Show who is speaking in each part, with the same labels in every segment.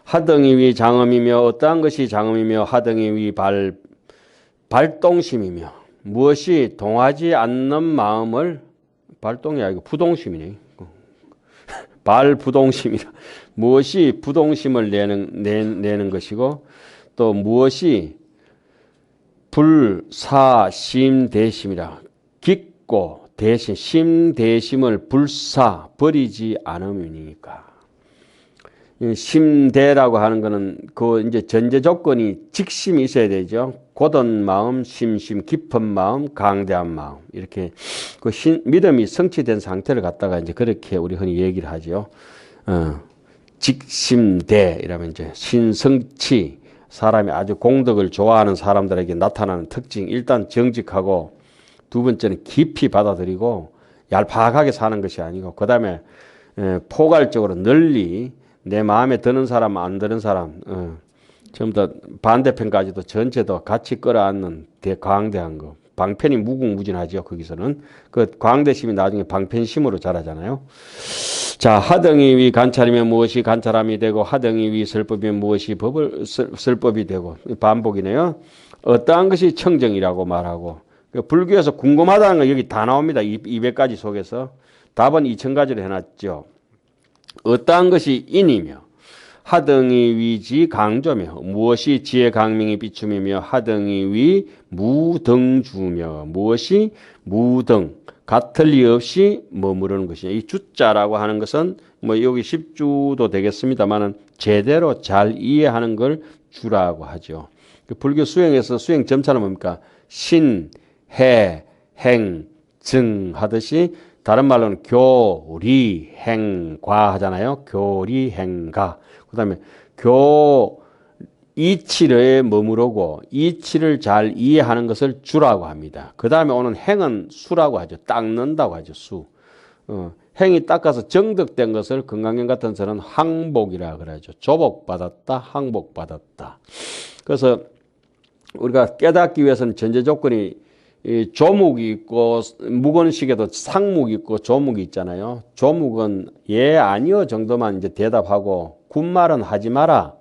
Speaker 1: 하등이 위 장엄이며 어떠한 것이 장엄이며 하등이 위 발동심이며 무엇이 동하지 않는 마음을 발동이 아니고 부동심이네. 발부동심이라 무엇이 부동심을 내는 것이고 또 무엇이 불사심대심이라 깊고 대심 심대심을 불사 버리지 않음이니까. 심대라고 하는 거는 그 이제 전제 조건이 직심이 있어야 되죠. 고든 마음, 심심, 깊은 마음, 강대한 마음 이렇게 그 믿음이 성취된 상태를 갖다가 이제 그렇게 우리 흔히 얘기를 하죠. 직심대 이러면 이제 신성치 사람이 아주 공덕을 좋아하는 사람들에게 나타나는 특징 일단 정직하고 두 번째는 깊이 받아들이고 얄팍하게 사는 것이 아니고 그 다음에 포괄적으로 널리 내 마음에 드는 사람 안 드는 사람 전부 다 반대편까지도 전체도 같이 끌어안는 광대한 거. 방편이 무궁무진하죠. 거기서는 그 광대심이 나중에 방편심으로 자라잖아요. 자, 하등이 위 관찰이면 무엇이 관찰함이 되고 하등이 위 설법이면 무엇이 설법이 되고 반복이네요. 어떠한 것이 청정이라고 말하고 불교에서 궁금하다는 거 여기 다 나옵니다. 200가지 속에서 답은 2000가지로 해놨죠. 어떠한 것이 인이며 하등이 위지 강조며 무엇이 지혜 강명이 비춤이며 하등이 위 무등주며 무엇이 무등 같을 리 없이 머무르는 것이냐. 이 주자라고 하는 것은 뭐 여기 10주도 되겠습니다만은 제대로 잘 이해하는 걸 주라고 하죠. 불교 수행에서 수행 점차는 뭡니까? 신, 해, 행, 증 하듯이 다른 말로는 교리, 행, 과 하잖아요. 교리, 행, 가. 그 다음에 이치를 머무르고 이치를 잘 이해하는 것을 주라고 합니다. 그 다음에 오는 행은 수라고 하죠. 닦는다고 하죠. 수. 행이 닦아서 정득된 것을 금강경 같은 선은 항복이라 그러죠. 조복받았다, 항복받았다. 그래서 우리가 깨닫기 위해서는 전제 조건이 조묵이 있고 묵은식에도 상묵이 있고 조묵이 있잖아요. 조묵은 예 아니요 정도만 이제 대답하고 군말은 하지 마라.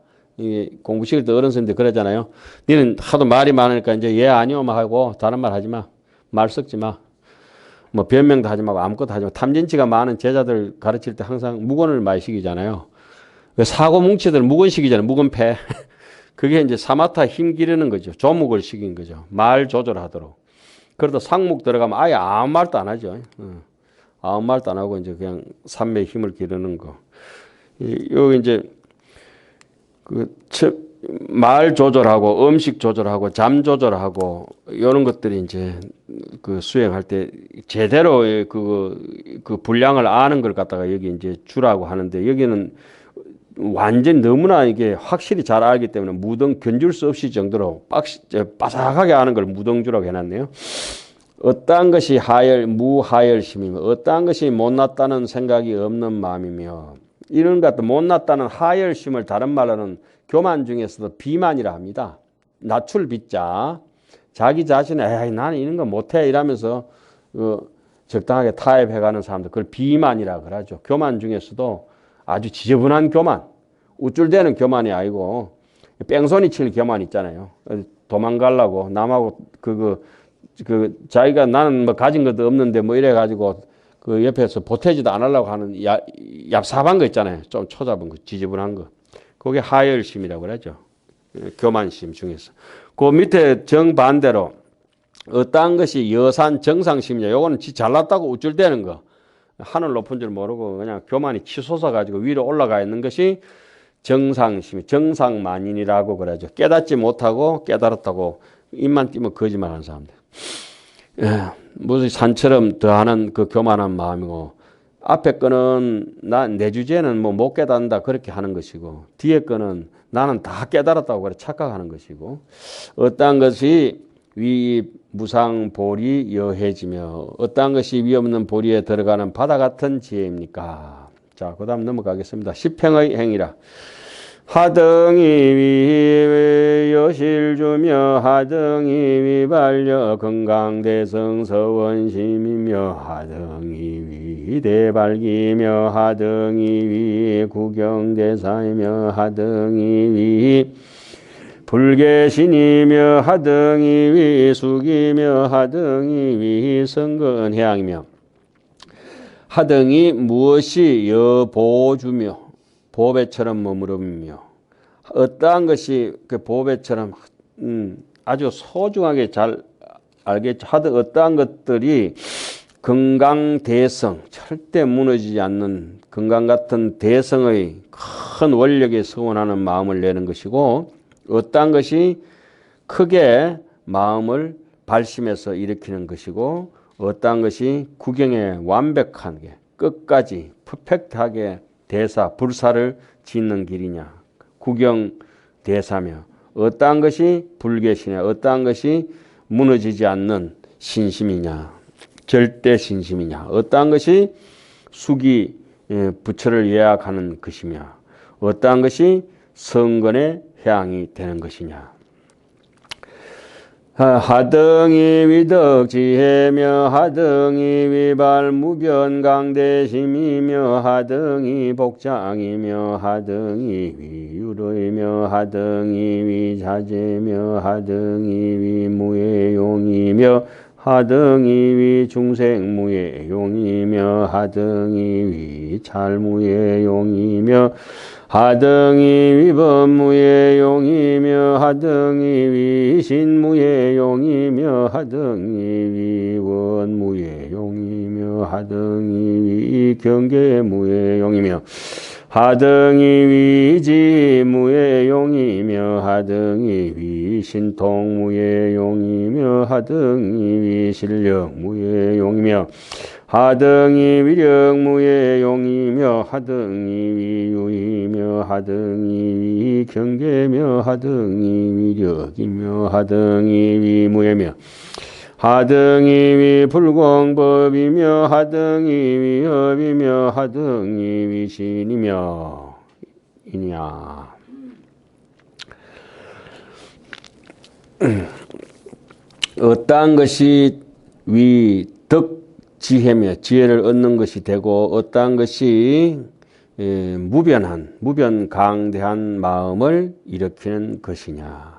Speaker 1: 공부 시킬 때 어른 선생님들 그러잖아요. 너는 하도 말이 많으니까 이제 예 아니요만 하고 다른 말 하지 마. 말 섞지 마. 뭐 변명도 하지 말고 아무것도 하지 마. 탐진치가 많은 제자들 가르칠 때 항상 묵언을 많이 시키잖아요. 사고 뭉치들 묵언 시키잖아요. 묵언패. 그게 이제 사마타 힘 기르는 거죠. 조묵을 시킨 거죠. 말 조절하도록. 그래도 상묵 들어가면 아예 아무 말도 안 하죠. 아무 말도 안 하고 이제 그냥 삼매의 힘을 기르는 거. 여기 이제 말 조절하고 음식 조절하고 잠 조절하고 이런 것들이 이제 그 수행할 때 제대로 그 분량을 아는 걸 갖다가 여기 이제 주라고 하는데 여기는 완전 너무나 이게 확실히 잘 알기 때문에 무등 견줄 수 없이 정도로 바삭하게 아는 걸 무등주라고 해놨네요. 어떠한 것이 무하열심이며 어떠한 것이 못났다는 생각이 없는 마음이며 이런 것 같은 못났다는 하열심을 다른 말로는 교만 중에서도 비만이라 합니다. 낮출 비자 자기 자신의 에이 나는 이런 거 못해 이러면서 적당하게 타협해가는 사람들 그걸 비만이라 그러죠. 교만 중에서도 아주 지저분한 교만, 우쭐대는 교만이 아니고 뺑소니 치는 교만 있잖아요. 도망가려고 남하고 자기가 나는 뭐 가진 것도 없는데 뭐 이래 가지고 그 옆에서 보태지도 안 하려고 하는 얍삽한 거 있잖아요. 좀 초잡은 거, 지저분한 거. 그게 하열심이라고 그러죠. 교만심 중에서. 그 밑에 정반대로 어떠한 것이 여산 정상심이냐. 요거는 잘났다고 우쭐대는 거. 하늘 높은 줄 모르고 그냥 교만이 치솟아 가지고 위로 올라가 있는 것이 정상심, 정상만인이라고 그러죠. 깨닫지 못하고 깨달았다고 입만 띄면 거짓말하는 사람들. 무슨 산처럼 더하는 그 교만한 마음이고 앞에 거는 내 주제는 뭐 못 깨닫는다 그렇게 하는 것이고 뒤에 거는 나는 다 깨달았다고 그래 착각하는 것이고 어떠한 것이 위 무상 보리 여해지며 어떠한 것이 위 없는 보리에 들어가는 바다 같은 지혜입니까? 자, 그 다음 넘어가겠습니다. 십행의 행이라. 하등이 위 여실주며 하등이 위 반려 건강대성 서원심이며 하등이 위 대발기며 하등이 위 구경대사이며 하등이 위 불계신이며 하등이 위 숙이며 하등이 위 성근향이며 하등이 무엇이 여보주며 보배처럼 머무르며 어떠한 것이 그 보배처럼 아주 소중하게 잘 알겠죠. 하등 어떠한 것들이 건강대성 절대 무너지지 않는 건강 같은 대성의 큰 원력에 서원하는 마음을 내는 것이고 어떠한 것이 크게 마음을 발심해서 일으키는 것이고 어떠한 것이 구경에 완벽하게 끝까지 퍼펙트하게 대사 불사를 짓는 길이냐 구경 대사며 어떠한 것이 불계시냐 어떠한 것이 무너지지 않는 신심이냐 절대 신심이냐 어떠한 것이 수기 부처를 예약하는 것이며 어떠한 것이 성근의 향이 되는 것이냐 하등이 위덕지혜며 하등이 위발무변강대심이며 하등이 복장이며 하등이 위유로이며 하등이 위자재며 하등이 위무예용이며 하등이 위중생무예용이며 하등이 위찰무예용이며 하등이 위법무의 용이며 하등이 위신무의 용이며 하등이 위원무의 용이며 하등이 위경계무의 용이며 하등이 위지무의 용이며 하등이 위신통무의 용이며 하등이 위실력무의 용이며 하등이 위력무의 용이며 하등이 위유이며 하등이 위경계며 하등이 위력이며 하등이 위무예며 하등이 위불공법이며 하등이 위협이며 하등이 위신이며 이냐 어떠한 것이 위덕 지혜며 지혜를 얻는 것이 되고 어떠한 것이 무변강대한 마음을 일으키는 것이냐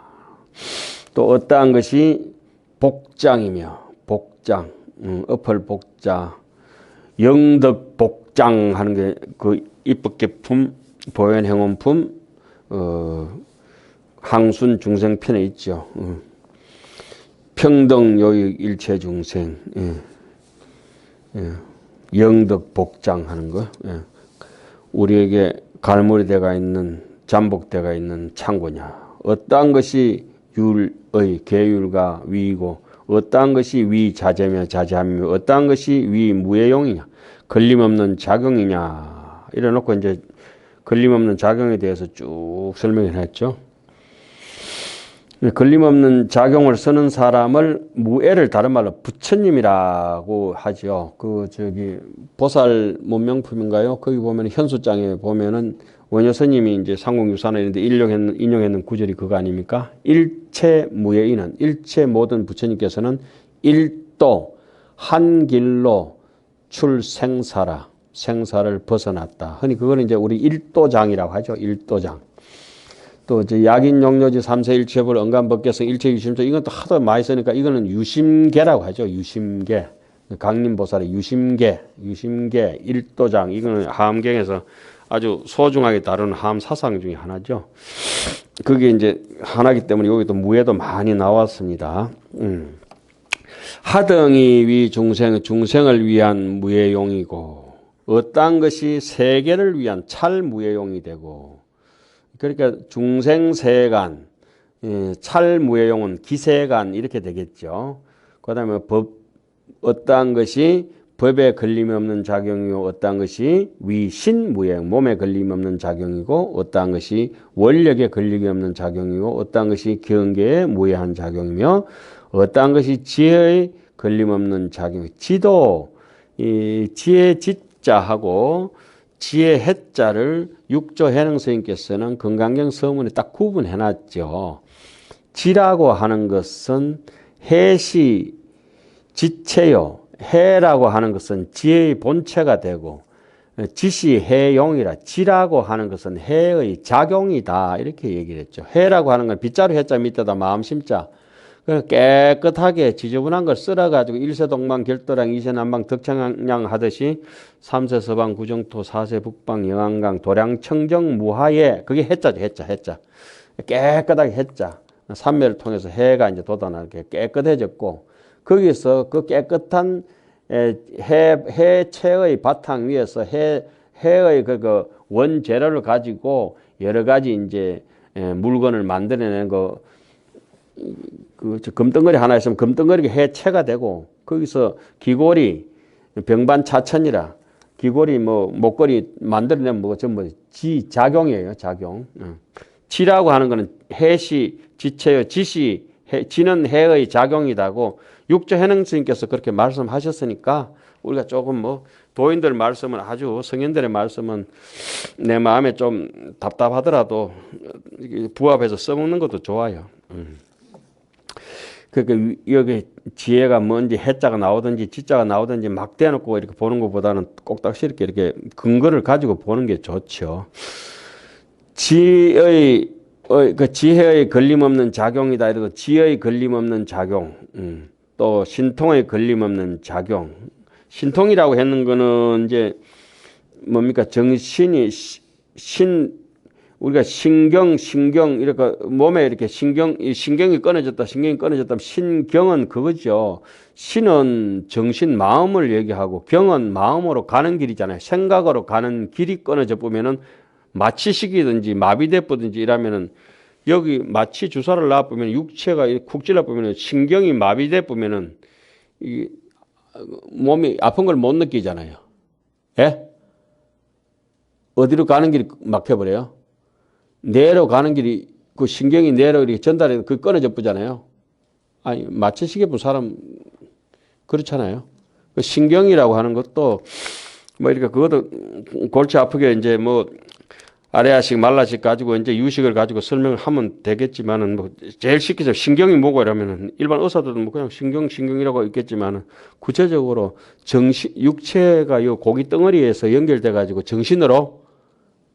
Speaker 1: 또 어떠한 것이 복장이며 복장 어펄복자 영덕복장 하는 게 그 입법계품 보현행원품 항순 중생편에 있죠. 평등요익 일체중생 영덕복장 하는 거 우리에게 갈무리대가 있는 잠복대가 있는 창고냐 어떠한 것이 율의 계율과 위이고 어떠한 것이 위자재며 자재하며 어떠한 것이 위무예용이냐 걸림없는 작용이냐 이래놓고 이제 걸림없는 작용에 대해서 쭉 설명을 했죠. 걸림없는 작용을 쓰는 사람을 무애를 다른 말로 부처님이라고 하죠. 보살 문명품인가요? 거기 보면 현수장에 보면은 원효 스님이 이제 상공유산에 있는데 인용했는 구절이 그거 아닙니까? 일체 무예인은 일체 모든 부처님께서는 일도 한 길로 출생사라 생사를 벗어났다. 흔히 그거는 이제 우리 일도장이라고 하죠. 일도장. 또 이제 약인용료지 삼세일체불 언간법계성 일체유심조 이건 또 하도 많이 쓰니까 이거는 유심계라고 하죠. 유심계. 강림보살의 유심계 일도장 이거는 하암경에서 아주 소중하게 다루는 하암 사상 중에 하나죠. 그게 이제 하나이기 때문에 여기 또 무예도 많이 나왔습니다. 하등이 위 중생을 위한 무예용이고 어떠한 것이 세계를 위한 찰무예용이 되고 그러니까 중생세간 찰무예용은 기세간 이렇게 되겠죠. 그 다음에 어떠한 것이 법에 걸림이 없는 작용이고 어떠한 것이 위신무예용 몸에 걸림이 없는 작용이고 어떠한 것이 원력에 걸림이 없는 작용이고 어떠한 것이 경계에 무예한 작용이며 어떠한 것이 지혜의 걸림 없는 작용 지도 이 지혜 지자하고 지혜 해자를 육조 해능 스님께서는 금강경 서문에 딱 구분해 놨죠. 지라고 하는 것은 해시 지체요. 해라고 하는 것은 지혜의 본체가 되고 지시 해용이라 지라고 하는 것은 해의 작용이다. 이렇게 얘기를 했죠. 해라고 하는 건 빗자루 해자 밑에다 마음심자. 깨끗하게 지저분한 걸 쓸어가지고 일세동방 결도량 이세남방 덕창양 하듯이 삼세서방 구정토 사세 북방 영안강 도량 청정 무하에 그게 해자죠. 해자. 깨끗하게 해자. 삼매를 통해서 해가 이제 돋아나게 깨끗해졌고 거기서 그 깨끗한 해체의 바탕 위에서 해의 그 원재료를 가지고 여러 가지 이제 물건을 만들어내는 그 금덩어리 하나 있으면 금덩어리가 해체가 되고 거기서 기골이 병반차천이라 기골이 뭐 목걸이 만들어내면 뭐 전부 지작용이에요. 작용. 지라고 하는 거는 해시 지체요. 지는 해의 작용이다고 육조 해능 스님께서 그렇게 말씀하셨으니까 우리가 조금 뭐 도인들 말씀은 아주 성현들의 말씀은 내 마음에 좀 답답하더라도 부합해서 써먹는 것도 좋아요. 그러니까 여기 지혜가 뭔지 해자가 나오든지 지자가 나오든지 막 대놓고 이렇게 보는 것보다는 꼭딱스럽게 이렇게 근거를 가지고 보는 게 좋죠. 그 지혜의 걸림없는 작용이다. 이래도 지혜의 걸림없는 작용, 또 신통의 걸림없는 작용. 신통이라고 했는 거는 이제 뭡니까? 정신이 우리가 신경 이렇게 몸에 이렇게 신경이 끊어졌다 신경은 그거죠. 신은 정신 마음을 얘기하고 경은 마음으로 가는 길이잖아요. 생각으로 가는 길이 끊어져 보면은 마취식이든지 마비돼버든지 이러면은 여기 마취 주사를 놔보면 육체가 쿡 찔러보면 신경이 마비돼 보면은 이 몸이 아픈 걸 못 느끼잖아요. 예? 어디로 가는 길이 막혀버려요? 뇌로 가는 길이 그 신경이 뇌로 이렇게 전달해서 그 끊어져 보잖아요. 아니 마취식에 본 사람 그렇잖아요. 그 신경이라고 하는 것도 뭐 이렇게 그것도 골치 아프게 이제 뭐 아래아식 말라식 가지고 이제 유식을 가지고 설명을 하면 되겠지만은 뭐 제일 쉽게 신경이 뭐고 이러면은 일반 의사들도 뭐 그냥 신경이라고 있겠지만은 구체적으로 육체가 요 고기 덩어리에서 연결돼 가지고 정신으로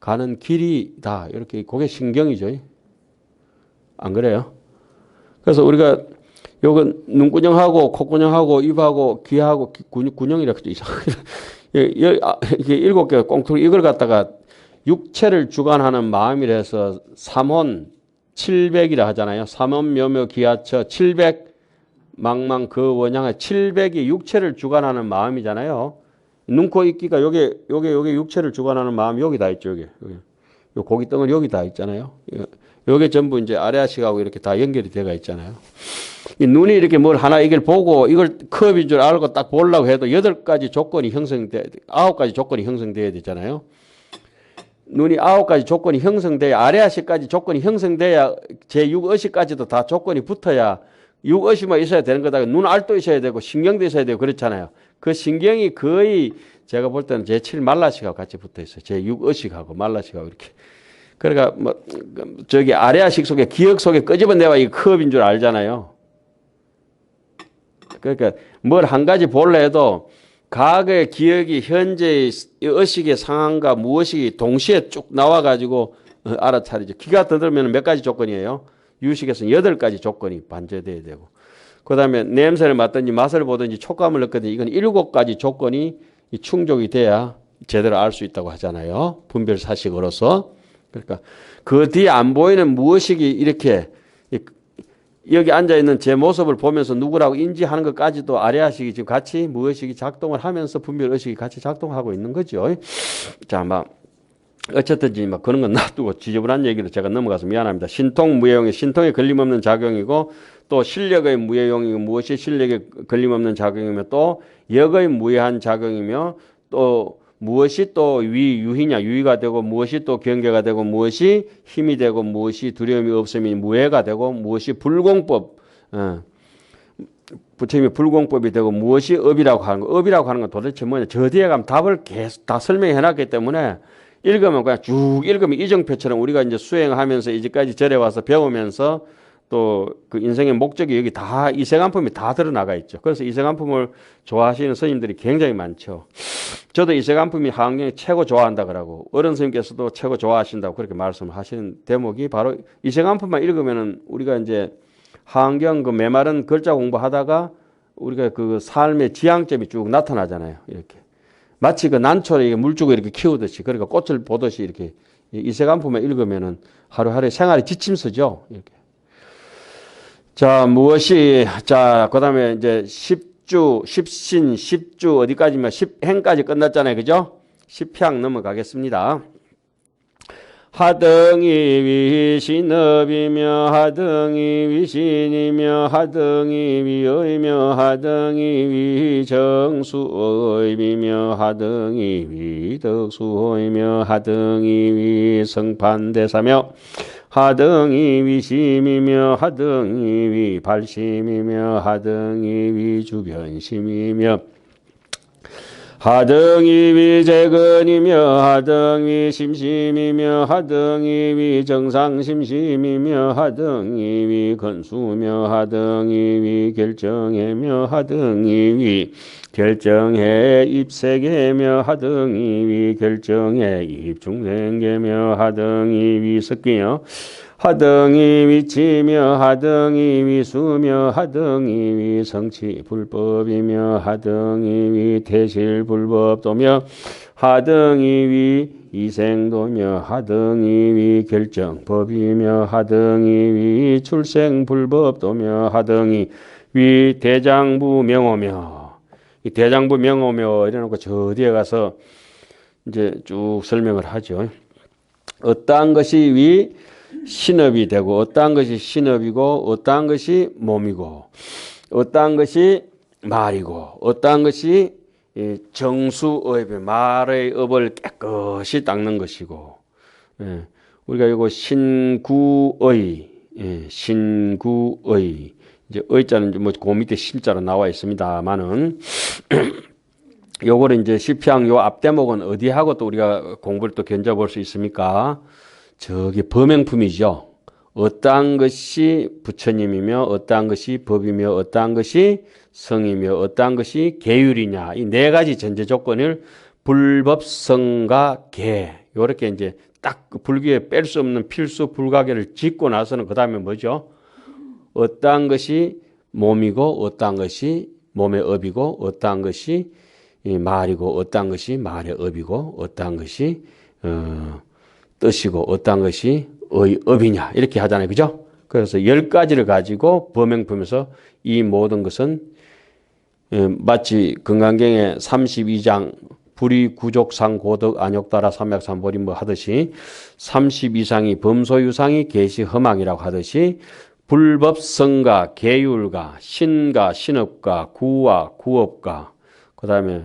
Speaker 1: 가는 길이다. 이렇게 그게 신경이죠. 안 그래요? 그래서 우리가 요건 눈구녕하고 콧구녕하고 입하고 귀하고 군형이라고 이상하게 이게 7개 꽁투 이걸 갖다가 육체를 주관하는 마음이라서 삼혼 700이라 하잖아요. 삼혼 묘묘 기하처 700 망망 그 원양의 700이 육체를 주관하는 마음이잖아요. 눈, 코, 입기가 요게 육체를 주관하는 마음 여기 다 있죠. 요 고기 덩어리 여기 다 있잖아요. 요게 전부 이제 아래아식하고 이렇게 다 연결이 되어 있잖아요. 이 눈이 이렇게 뭘 하나 이걸 보고 이걸 컵인 줄 알고 딱 보려고 해도 8가지 조건이 9가지 조건이 형성돼야 되잖아요. 눈이 9가지 조건이 형성돼야 아래아식까지 조건이 형성돼야 제6의식까지도 다 조건이 붙어야 6의식만 있어야 되는 거다. 눈알도 있어야 되고 신경도 있어야 되고 그렇잖아요. 그 신경이 거의 제가 볼 때는 제7 말라식하고 같이 붙어 있어요. 제6의식하고 말라식하고 이렇게. 그러니까 뭐 저기 아래아식 속에 기억 속에 끄집어내야 이 컵인 줄 알잖아요. 그러니까 뭘 한 가지 볼래 해도 과거의 기억이 현재의 의식의 상황과 무의식이 동시에 쭉 나와가지고 알아차리죠. 기가 더들면 몇 가지 조건이에요. 유식에서는 8가지 조건이 반제돼야 되고 그 다음에 냄새를 맡든지 맛을 보든지 촉감을 느끼든지 이건 7가지 조건이 충족이 돼야 제대로 알 수 있다고 하잖아요. 분별사식으로서. 그러니까 그 뒤에 안 보이는 무의식이 이렇게 여기 앉아있는 제 모습을 보면서 누구라고 인지하는 것까지도 아래의식이 지금 같이 무의식이 작동을 하면서 분별의식이 같이 작동하고 있는 거죠. 자, 어쨌든지 그런 건 놔두고 지저분한 얘기로 제가 넘어가서 미안합니다. 신통의 걸림없는 작용이고 또 실력의 무예용이고 무엇이 실력의 걸림없는 작용이며 또 역의 무예한 작용이며 또 무엇이 또 유희냐 유희가 되고 무엇이 또 경계가 되고 무엇이 힘이 되고 무엇이 두려움이 없음이 무예가 되고 무엇이 불공법 부처님의 불공법이 되고 무엇이 업이라고 하는 거. 업이라고 하는 건 도대체 뭐냐. 저 뒤에 가면 답을 계속 다 설명해 놨기 때문에 읽으면 그냥 쭉 읽으면 이정표처럼 우리가 이제 수행하면서 이제까지 절에 와서 배우면서 또 그 인생의 목적이 여기 다 이세간품이 다 드러나가 있죠. 그래서 이세간품을 좋아하시는 스님들이 굉장히 많죠. 저도 이세간품이 하안경이 최고 좋아한다 그러고 어른 스님께서도 최고 좋아하신다고 그렇게 말씀하시는 대목이 바로 이세간품만 읽으면은 우리가 이제 하안경 그 메마른 글자 공부하다가 우리가 그 삶의 지향점이 쭉 나타나잖아요. 이렇게 마치 그 난초를 물주고 이렇게 키우듯이 그러니까 꽃을 보듯이 이렇게 이세간품만 읽으면은 하루하루 생활이 지침서죠. 이렇게. 자, 그다음에 이제 십주, 십신, 십주 어디까지면 십행까지 끝났잖아요. 그죠? 십향 넘어가겠습니다. 하등이 위신업이며 하등이 위신이며 하등이 위의며 하등이 위정수의이며 하등이 위덕수의며 하등이 위성판대사며 하등이 위심이며 하등이 위발심이며 하등이 위주변심이며 하등이 위재근이며 하등이 심심이며 하등이 위정상심심이며 하등이 위건수며 하등이 위결정해며 하등이 위결정해 입세계며 하등이 위결정해 입중생계며 하등이 위석기며 하등이 위치며 하등이 위수며 하등이 위성치 불법이며 하등이 위태실 불법도며 하등이 위 이생도며 하등이 위 결정법이며 하등이 위 출생 불법도며 하등이 위 대장부 명호며 이 대장부 명호며 이래놓고 저 뒤에 가서 이제 쭉 설명을 하죠. 어떠한 것이 위 신업이 되고 어떠한 것이 신업이고 어떠한 것이 몸이고 어떠한 것이 말이고 어떠한 것이 정수업의 말의 업을 깨끗이 닦는 것이고 우리가 이거 신구의 신구의 이제 의자는 뭐 그 밑에 신자로 나와 있습니다만은 요거를 이제 시평 요 앞 대목은 어디 하고 또 우리가 공부를 또 견져볼 수 있습니까? 저기 범행품이죠. 어떠한 것이 부처님이며 어떠한 것이 법이며 어떠한 것이 성이며 어떠한 것이 계율이냐. 이 네 가지 전제 조건을 불법, 성가, 계 요렇게 이제 딱 불교에 뺄 수 없는 필수 불가계를 짓고 나서는 그 다음에 뭐죠? 어떠한 것이 몸이고 어떠한 것이 몸의 업이고 어떠한 것이 말이고 어떠한 것이 말의 업이고 어떠한 것이 뜻이고 어떠한 것이 업이냐 이렇게 하잖아요. 그죠? 그래서 10가지를 가지고 범행품에서 이 모든 것은 마치 금강경의 32장 불의 구족상 고덕 안욕따라 삼맥삼보리 뭐 하듯이 32상이 범소유상이 계시 허망이라고 하듯이 불법 성가 계율가 신가 신업가 구와 구업가 그 다음에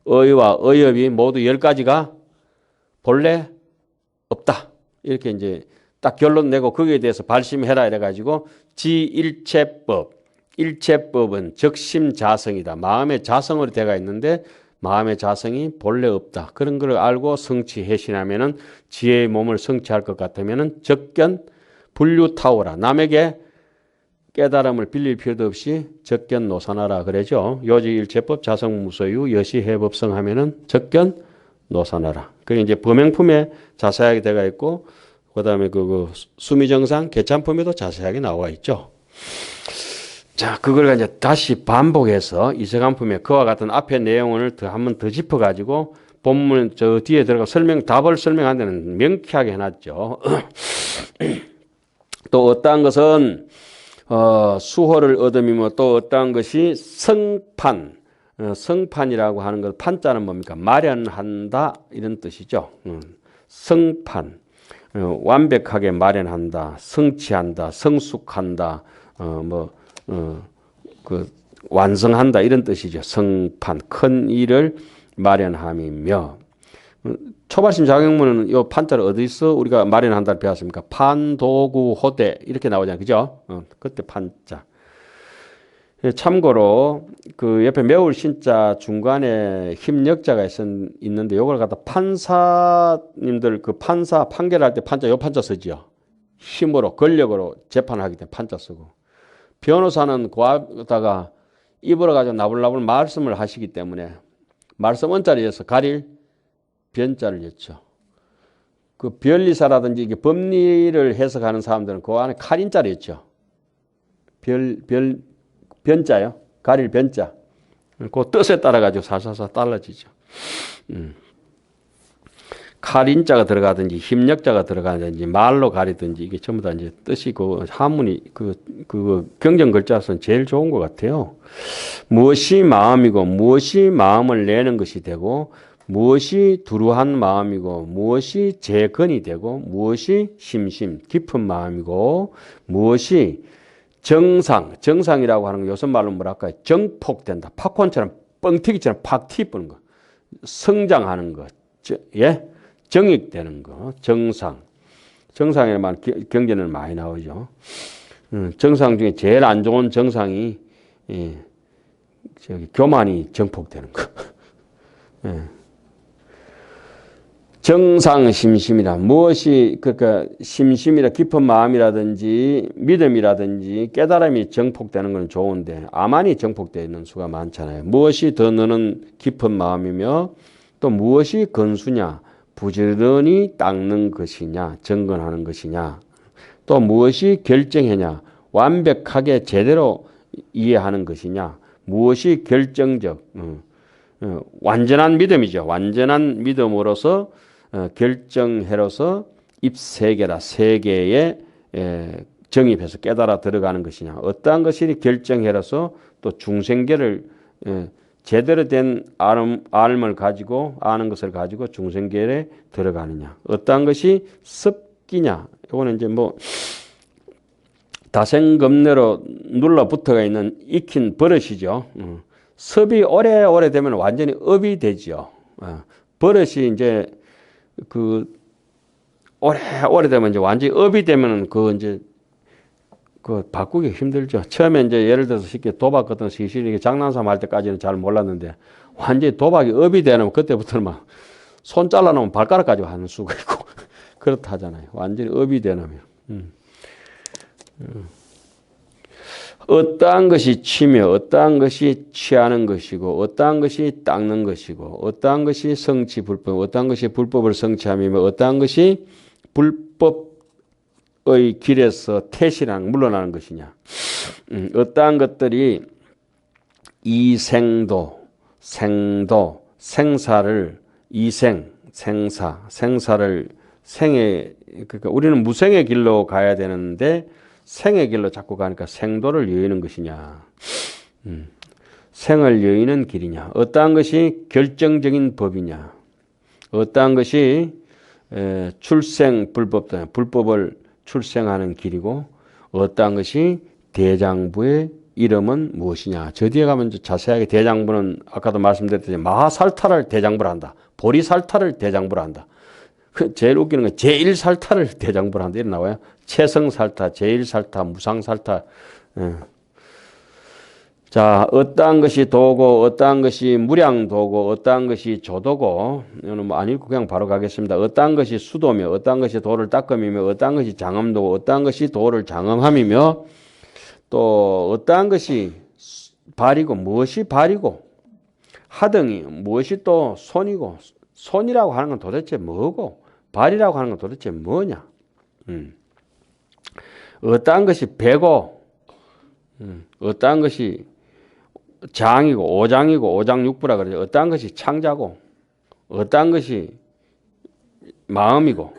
Speaker 1: 의와 의업이 모두 10가지가 본래 없다. 이렇게 이제 딱 결론 내고 거기에 대해서 발심해라 이래가지고 지일체법. 일체법은 적심자성이다. 마음의 자성으로 되어 있는데 마음의 자성이 본래 없다. 그런 걸 알고 성취해신하면은 지혜의 몸을 성취할 것 같으면은 적견 불류타오라. 남에게 깨달음을 빌릴 필요도 없이 적견 노산하라 그러죠. 요지일체법 자성무소유 여시해법성 하면은 적견 노산하라. 그게 이제 범행품에 자세하게 되어 있고, 그 다음에 그 수미정상 개참품에도 자세하게 나와 있죠. 자, 그걸 이제 다시 반복해서 이세간품에 그와 같은 앞의 내용을 한번 더 짚어가지고 본문 저 뒤에 들어가 답을 설명한 데는 명쾌하게 해놨죠. 또 어떠한 것은 수호를 얻음이며 또 어떠한 것이 성판. 성판이라고 하는 것, 판자는 뭡니까? 마련한다 이런 뜻이죠. 성판, 완벽하게 마련한다, 성취한다, 성숙한다, 완성한다 이런 뜻이죠. 성판, 큰 일을 마련함이며 초발심 자격문은 이 판자를 어디서 우리가 마련한다를 배웠습니까? 판도구 호대 이렇게 나오잖아요, 그죠? 그때 판자. 참고로 그 옆에 매울 신자 중간에 힘역자가 있는데 요걸 갖다 판사님들 그 판사 판결할 때 판자 요 판자 쓰지요. 힘으로 권력으로 재판하기 때문에 판자 쓰고 변호사는 그 앞에다가 입으로 가지고 나불나불 말씀을 하시기 때문에 말씀 원자리에서 가릴 변자를 였죠. 그 변리사라든지 이게 법리를 해석하는 사람들은 그 안에 칼인자를 였죠. 변자요. 가릴 변자. 그 뜻에 따라 가지고 살살살 달라지죠. 칼인자가 들어가든지 힘역자가 들어가든지 말로 가리든지 이게 전부 다 이제 뜻이 그 한문이 그 경전 글자로서는 제일 좋은 것 같아요. 무엇이 마음이고 무엇이 마음을 내는 것이 되고 무엇이 두루한 마음이고 무엇이 재건이 되고 무엇이 심심 깊은 마음이고 무엇이 정상이라고 하는 거 요즘 말로 뭐랄까요? 정폭된다. 팝콘처럼 뻥튀기처럼 팍 튀어버리는 거. 성장하는 거. 예? 정익되는 거. 정상이라는 말 경전에는 많이 나오죠. 정상 중에 제일 안 좋은 정상이 교만이 정폭되는 거. 예. 정상심심이라 무엇이 그러니까 심심이라 깊은 마음이라든지 믿음이라든지 깨달음이 정폭되는 건 좋은데 아만이 정폭되는 수가 많잖아요. 무엇이 더 너는 깊은 마음이며 또 무엇이 건수냐 부지런히 닦는 것이냐 정건하는 것이냐 또 무엇이 결정하냐 완벽하게 제대로 이해하는 것이냐 무엇이 결정적 완전한 믿음이죠. 완전한 믿음으로서 결정해로서 입세계라 세계에 정입해서 깨달아 들어가는 것이냐 어떠한 것이 결정해로서 또 중생계를 제대로 된 알을 가지고 아는 것을 가지고 중생계에 들어가느냐 어떠한 것이 습기냐 이거는 이제 뭐 다생겁내로 눌러붙어가 있는 익힌 버릇이죠. 습이 오래 되면 완전히 업이 되죠. 버릇이 이제 오래 되면 이제 완전히 업이 되면 이제 바꾸기 힘들죠. 처음에 이제 예를 들어서 쉽게 도박 같은 시시하게 장난삼 할 때까지는 잘 몰랐는데 완전히 도박이 업이 되면 그때부터는 막 손 잘라놓으면 발가락까지 하는 수가 있고 그렇다 하잖아요. 완전히 업이 되면. 어떠한 것이 취며 어떠한 것이 취하는 것이고 어떠한 것이 닦는 것이고 어떠한 것이 성취 불법 어떠한 것이 불법을 성취함이며 어떠한 것이 불법의 길에서 퇴실하는 물러나는 것이냐 어떠한 것들이 이생도 생도 생사를 생사를 그러니까 우리는 무생의 길로 가야 되는데 생의 길로 자꾸 가니까 생도를 여의는 것이냐 생을 여의는 길이냐 어떠한 것이 결정적인 법이냐 어떠한 것이 출생 불법을 출생하는 길이고 어떠한 것이 대장부의 이름은 무엇이냐 저 뒤에 가면 자세하게 대장부는 아까도 말씀드렸듯이 마하살타를 대장부를 한다 보리살타를 대장부를 한다 제일 웃기는 건 제1살타를 대장부를 한다 이렇게 나와요. 최성살타, 제1살타, 무상살타. 자, 어떠한 것이 도고, 어떠한 것이 무량도고, 어떠한 것이 조도고, 이거는 뭐 안 읽고 그냥 바로 가겠습니다. 어떠한 것이 수도며, 어떠한 것이 도를 닦음이며, 어떠한 것이 장엄도고, 어떠한 것이 도를 장엄함이며, 또 어떠한 것이 발이고, 무엇이 발이고, 하등이 무엇이 또 손이고, 손이라고 하는 건 도대체 뭐고, 발이라고 하는 건 도대체 뭐냐? 어떠한 것이 배고, 어떠한 것이 장이고, 오장육부라 그러죠. 어떠한 것이 창자고, 어떠한 것이 마음이고,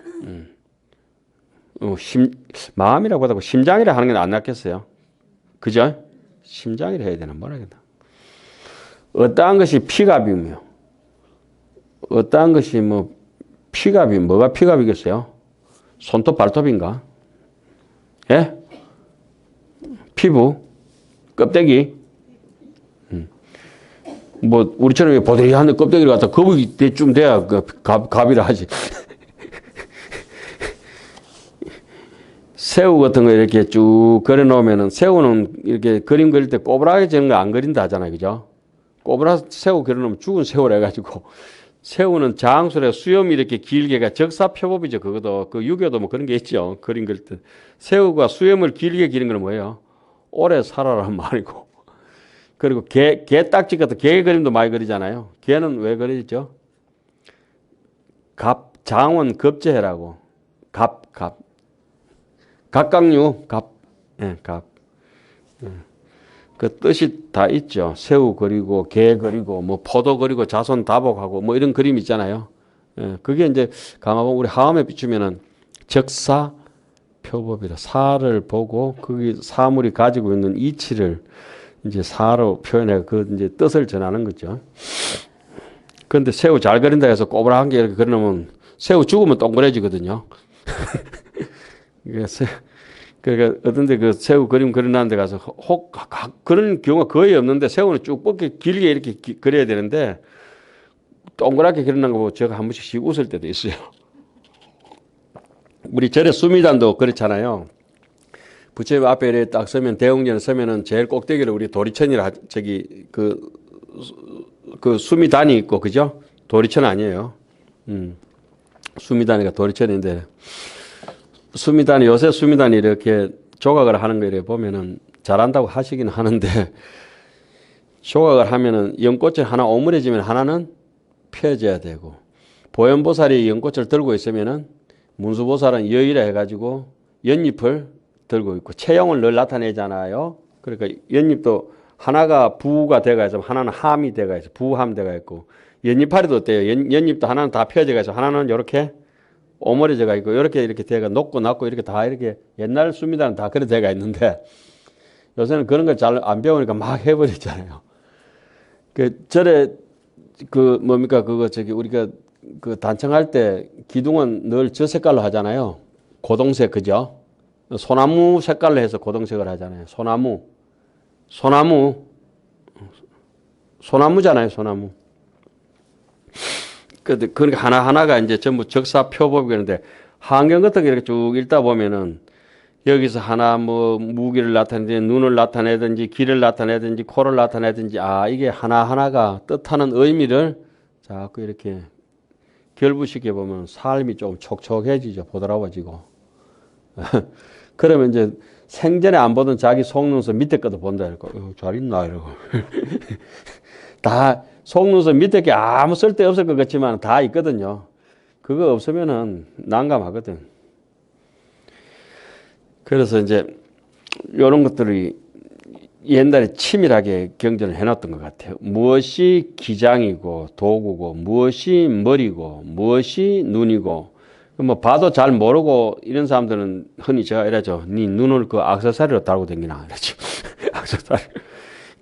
Speaker 1: 마음이라고 하다고 심장이라 하는 게 안 낫겠어요? 그죠? 심장이라 해야 되나 뭐라겠다. 어떠한 것이 피갑이며, 어떠한 것이 피갑이, 뭐가 피갑이겠어요? 손톱, 발톱인가? 예? 피부, 껍데기. 우리처럼 보드리한 껍데기를 갖다 거북이 대쯤 돼야 갑이라 하지. 새우 같은 거 이렇게 쭉 그려 놓으면은 새우는 이렇게 그림 그릴 때 꼬부라게 저는 거 안 그린다 하잖아요. 그죠? 꼬부라 새우 그려 놓으면 죽은 새우라 해가지고 새우는 장술에 수염이 이렇게 길게가 적사표법이죠. 그것도 그 유교도 뭐 그런 게 있죠. 그림 그릴 때 새우가 수염을 길게 기른 건 뭐예요? 오래 살아라는 말이고. 그리고 개 딱지 같은 개 그림도 많이 그리잖아요. 개는 왜 그리죠? 장원 급제해라고. 갑각류, 예, 그 뜻이 다 있죠. 새우 그리고 개 그리고 뭐 포도 그리고 자손 다복하고 뭐 이런 그림 있잖아요. 예, 그게 이제 강화본 우리 하암에 비추면은 적사 표법이라 사를 보고 거기 사물이 가지고 있는 이치를 이제 사로 표현해 그 이제 뜻을 전하는 거죠. 그런데 새우 잘 그린다 해서 꼬부라한 게 이렇게 그려놓으면 새우 죽으면 동그래지거든요. 그러니까 어떤데 그 새우 그림 그려놨는 데 가서 그런 경우가 거의 없는데 새우는 쭉 뻗게 길게 이렇게 그려야 되는데 동그랗게 그려놓은 거 보고 제가 한 번씩 웃을 때도 있어요. 우리 절에 수미단도 그렇잖아요. 부처님 앞에 이렇게 딱 서면 대웅전에 서면은 제일 꼭대기를 우리 도리천이라 저기 그 수미단이 있고 그죠? 도리천 아니에요. 수미단이가 도리천인데 수미단이 요새 수미단이 이렇게 조각을 하는 거 이렇게 보면은 잘한다고 하시긴 하는데 조각을 하면은 연꽃을 하나 오므려지면 하나는 펴져야 되고 보현보살이 연꽃을 들고 있으면은 문수보살은 여의라 해가지고 연잎을 들고 있고 체형을 늘 나타내잖아요. 그러니까 연잎도 하나가 부가 되가 있으면 하나는 함이 되가 있어 부함 되가 있고 연잎파리도 어때요? 연잎도 하나는 다 펴져가 있어 하나는 이렇게 오므려져가 있고 이렇게 돼가 높고 낮고 이렇게 다 이렇게 옛날 수미단은 다 그래 돼가 있는데 요새는 그런 걸 잘 안 배우니까 막 해버리잖아요. 그 절에 그 뭡니까 그거 저기 우리가 그 단청할 때 기둥은 늘 저 색깔로 하잖아요. 고동색 그죠? 소나무 색깔로 해서 고동색을 하잖아요. 소나무잖아요. 소나무. 그러니까 하나하나가 이제 전부 적사표법이었는데 환경 같은 게 이렇게 쭉 읽다 보면은 여기서 하나 뭐 무기를 나타내든지 눈을 나타내든지 귀를 나타내든지 코를 나타내든지 이게 하나하나가 뜻하는 의미를 자꾸 이렇게 결부시켜 보면 삶이 좀 촉촉해지죠. 보드라워지고. 그러면 이제 생전에 안 보던 자기 속눈썹 밑에 것도 본다 이러고 잘 있나 이러고 다 속눈썹 밑에 게 아무 쓸데없을 것 같지만 다 있거든요. 그거 없으면은 난감하거든. 그래서 이제 이런 것들이 옛날에 치밀하게 경전을 해놨던 것 같아요. 무엇이 기장이고 도구고 무엇이 머리고 무엇이 눈이고 뭐 봐도 잘 모르고 이런 사람들은 흔히 제가 이러죠. 네 눈을 그 액세서리로 달고 다니나 이러죠. 액세서리.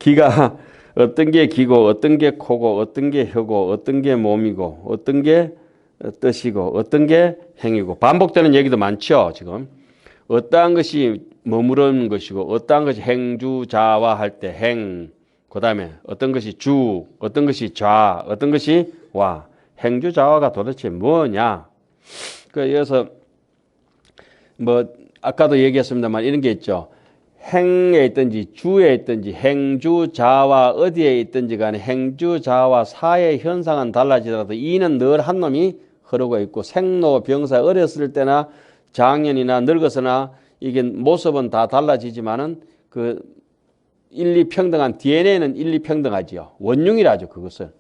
Speaker 1: 귀가 어떤 게 귀고 어떤 게 코고 어떤 게 혀고 어떤 게 몸이고 어떤 게 뜻이고 어떤 게 행위고 반복되는 얘기도 많죠. 지금 어떠한 것이 머무르는 것이고 어떠한 것이 행주자와 할 때 행, 그 다음에 어떤 것이 주, 어떤 것이 좌, 어떤 것이 와. 행주자와가 도대체 뭐냐. 그래서 뭐 아까도 얘기했습니다만 이런 게 있죠. 행에 있든지 주에 있든지 행주자와 어디에 있든지 간에 행주자와 사의 현상은 달라지더라도 이는 늘 한 놈이 흐르고 있고 생로병사 어렸을 때나 장년이나 늙어서나 이게 모습은 다 달라지지만은 그 일리평등한 DNA는 일리평등하지요. 원흉이라죠. 그것을.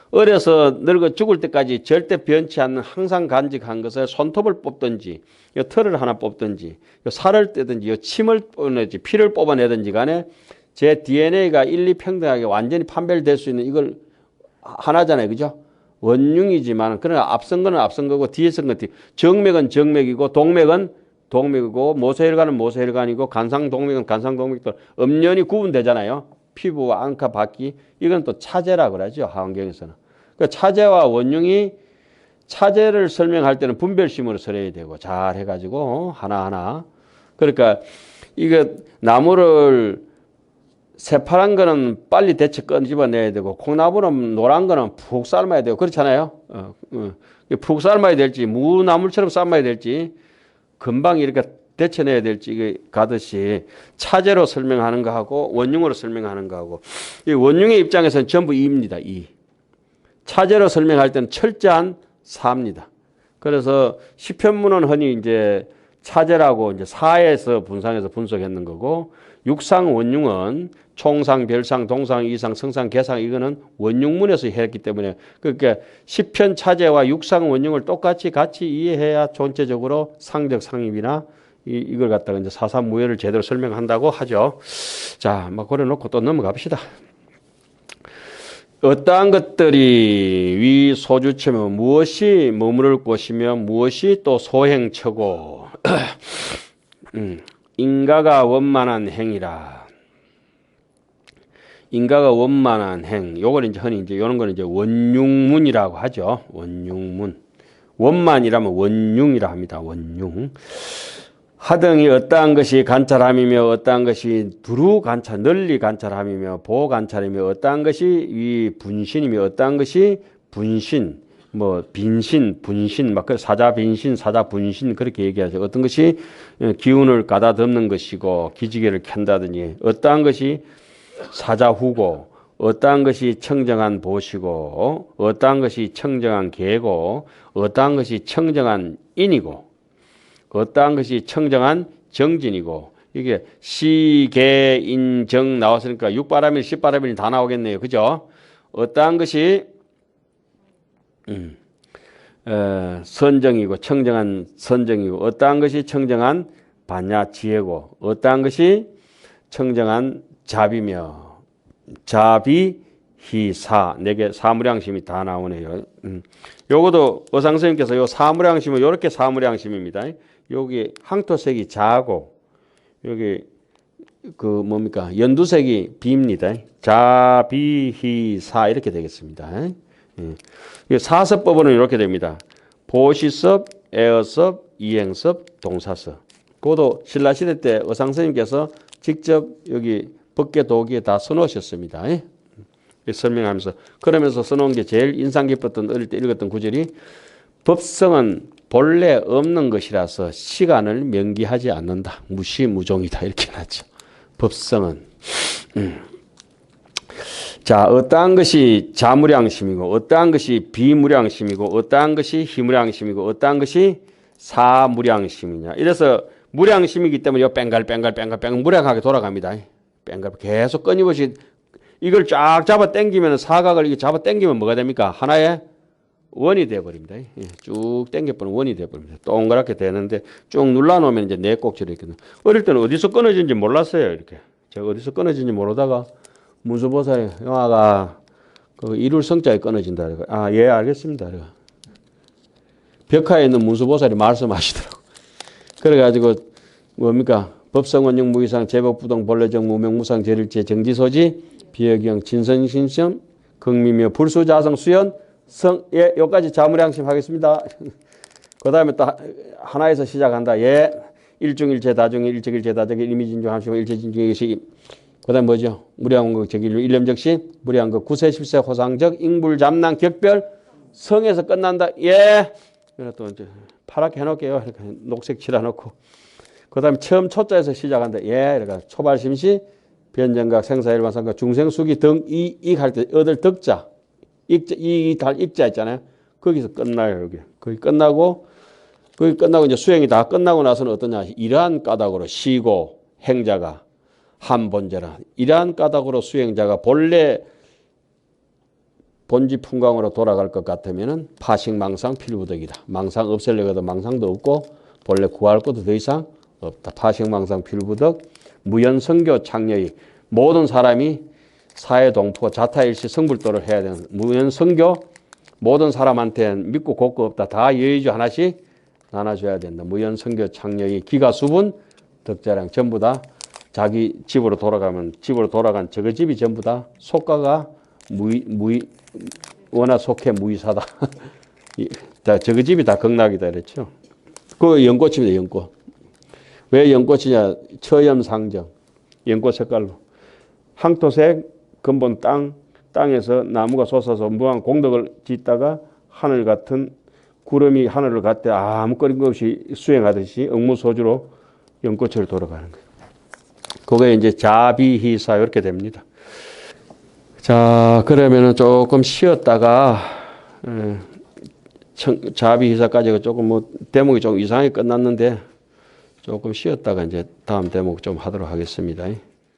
Speaker 1: 어려서 늙어 죽을 때까지 절대 변치 않는 항상 간직한 것을 손톱을 뽑든지 요 털을 하나 뽑든지 요 살을 떼든지 요 침을 뽑든지 피를 뽑아내든지 간에 제 DNA가 일리평등하게 완전히 판별될 수 있는 이걸 하나잖아요. 그죠? 원흉이지만 그러나 앞선 거는 앞선 거고 뒤에 선 건 뒤. 정맥은 정맥이고 동맥은 동맥이고 모세혈관은 모세혈관이고 간상동맥은 간상동맥도 엄연히 구분되잖아요. 피부와 앙카, 바퀴 이건 또 차제라 그러죠. 하원경에서는. 그 차제와 원흉이 차제를 설명할 때는 분별심으로 설해야 되고 잘 해가지고 하나하나. 그러니까 이거 나무를 새파란 거는 빨리 데쳐 끄집어내야 되고 콩나물은 노란 거는 푹 삶아야 되고 그렇잖아요. 푹 삶아야 될지 무나물처럼 삶아야 될지 금방 이렇게 대처내야 될지 가듯이 차제로 설명하는 거하고 원흉으로 설명하는 거하고 이 원흉의 입장에서는 전부 이입니다. 이. 차제로 설명할 때는 철저한 사입니다. 그래서 시편문은 흔히 이제 차제라고 이제 사에서 분상해서 분석했는 거고 육상 원흉은 총상, 별상, 동상, 이상, 성상, 개상 이거는 원흉문에서 했기 때문에 그러니까 시편 차제와 육상 원흉을 똑같이 같이 이해해야 전체적으로 상적 상입이나 이걸 갖다가 이제 사사무예를 제대로 설명한다고 하죠. 자, 막 그래놓고 또 넘어갑시다. 어떠한 것들이 위 소주체면 무엇이 머무를 곳이며 무엇이 또 소행처고 인가가 원만한 행이라. 인가가 원만한 행. 요걸 이제 흔히 이제 요런 거는 이제 원흉문이라고 하죠. 원흉문. 원만이라면 원흉이라 합니다. 원흉. 하등이 어떠한 것이 관찰함이며 어떠한 것이 두루 관찰, 널리 관찰함이며 보호 관찰이며 어떠한 것이 위 분신이며 어떠한 것이 분신, 뭐 빈신, 분신, 막 사자 빈신, 사자 분신 그렇게 얘기하죠. 어떤 것이 기운을 가다듬는 것이고 기지개를 켠다더니 어떠한 것이 사자후고 어떠한 것이 청정한 보시고 어떠한 것이 청정한 계고 어떠한 것이 청정한 인이고 어떠한 것이 청정한 정진이고 이게 시계인정 나왔으니까 육바라밀, 십바라밀 다 나오겠네요. 그죠? 어떠한 것이 선정이고 청정한 선정이고 어떠한 것이 청정한 반야 지혜고 어떠한 것이 청정한 자비며 자비희사 네 개 사무량심이 다 나오네요. 요것도 어상스님께서 요 사무량심은 요렇게 사무량심입니다. 여기 항토색이 자고 여기 그 뭡니까 연두색이 비입니다. 자비희사 이렇게 되겠습니다. 사서법은 이렇게 됩니다. 보시섭, 애어섭, 이행섭, 동사섭. 그것도 신라시대 때 어상스님께서 직접 여기 법계 도기에 다 써놓으셨습니다. 설명하면서 그러면서 써놓은 게 제일 인상 깊었던 어릴 때 읽었던 구절이 법성은 본래 없는 것이라서 시간을 명기하지 않는다. 무시무종이다. 이렇게 나죠. 법성은. 자, 어떠한 것이 자무량심이고 어떠한 것이 비무량심이고 어떠한 것이 희무량심이고 어떠한 것이 사무량심이냐. 이래서 무량심이기 때문에 뺑갈 무량하게 돌아갑니다. 뺑갈 계속 끊임없이 이걸 쫙 잡아 당기면 사각을 이게 잡아 당기면 뭐가 됩니까? 하나의 원이 되어버립니다. 쭉 당겨버리면 원이 되어버립니다. 동그랗게 되는데 쭉 눌러놓으면 이제 네 꼭지로 이렇게. 어릴 때는 어디서 끊어진지 몰랐어요. 이렇게. 제가 어디서 끊어진지 모르다가 문수보살이 영화가 그 이룰 성자에 끊어진다. 아, 예, 알겠습니다. 벽화에 있는 문수보살이 말씀하시더라고. 그래가지고 뭡니까? 법성원용 무이상 제법부동 본래정 무명무상 제일제 정지소지 비여경 진선신심 극미며 불수자성 수연 성, 예, 여기까지 자무량심 하겠습니다. 그 다음에 또 하나에서 시작한다. 예, 일중일체 다중일 일적일체 다적일 이미진중 함시고 일체진중 이것이 그 다음에 뭐죠? 무량원국 적일류 일념적시 무량원국 구세십세 호상적 ing불잠난 격별 성에서 끝난다. 예, 또 이제 파랗게 해놓을게요. 이렇게 녹색 칠해놓고 그 다음에 처음 초자에서 시작한다. 예, 그러니까 초발심시 변정각 생사일반상각 중생수기 등 이익할 때 얻을 덕자 익자 있잖아요. 거기서 끝나요. 여기. 거기 끝나고 이제 수행이 다 끝나고 나서는 어떠냐. 이러한 까닭으로 시고 행자가 한본제라. 이러한 까닭으로 수행자가 본래 본지 풍광으로 돌아갈 것 같으면은 파식망상 필부덕이다. 망상 없애려고도 망상도 없고 본래 구할 것도 더 이상 없다. 파식망상 필부덕 무연성교 창녀의 모든 사람이 사회동포 자타일시 성불도를 해야 되는 무연성교 모든 사람한테 믿고 곱고 없다. 다 여의주 하나씩 나눠줘야 된다. 무연성교 창녀의 기가수분 덕자량 전부 다 자기 집으로 돌아가면 집으로 돌아간 저거 집이 전부 다 속가가 워낙 속해 무의사다. 저거 집이 다 극락이다 그랬죠. 그 연꽃입니다. 연꽃. 왜 연꽃이냐? 처염상정. 연꽃 색깔로. 항토색 근본 땅에서 나무가 솟아서 무한 공덕을 짓다가 하늘 같은 구름이 하늘을 갖대 아무 거림 없이 수행하듯이 응무소주로 연꽃으로 돌아가는 거예요. 그게 이제 자비희사 이렇게 됩니다. 자, 그러면은 조금 쉬었다가 자비희사까지가 조금 뭐 대목이 좀 이상하게 끝났는데 조금 쉬었다가 이제 다음 대목 좀 하도록 하겠습니다.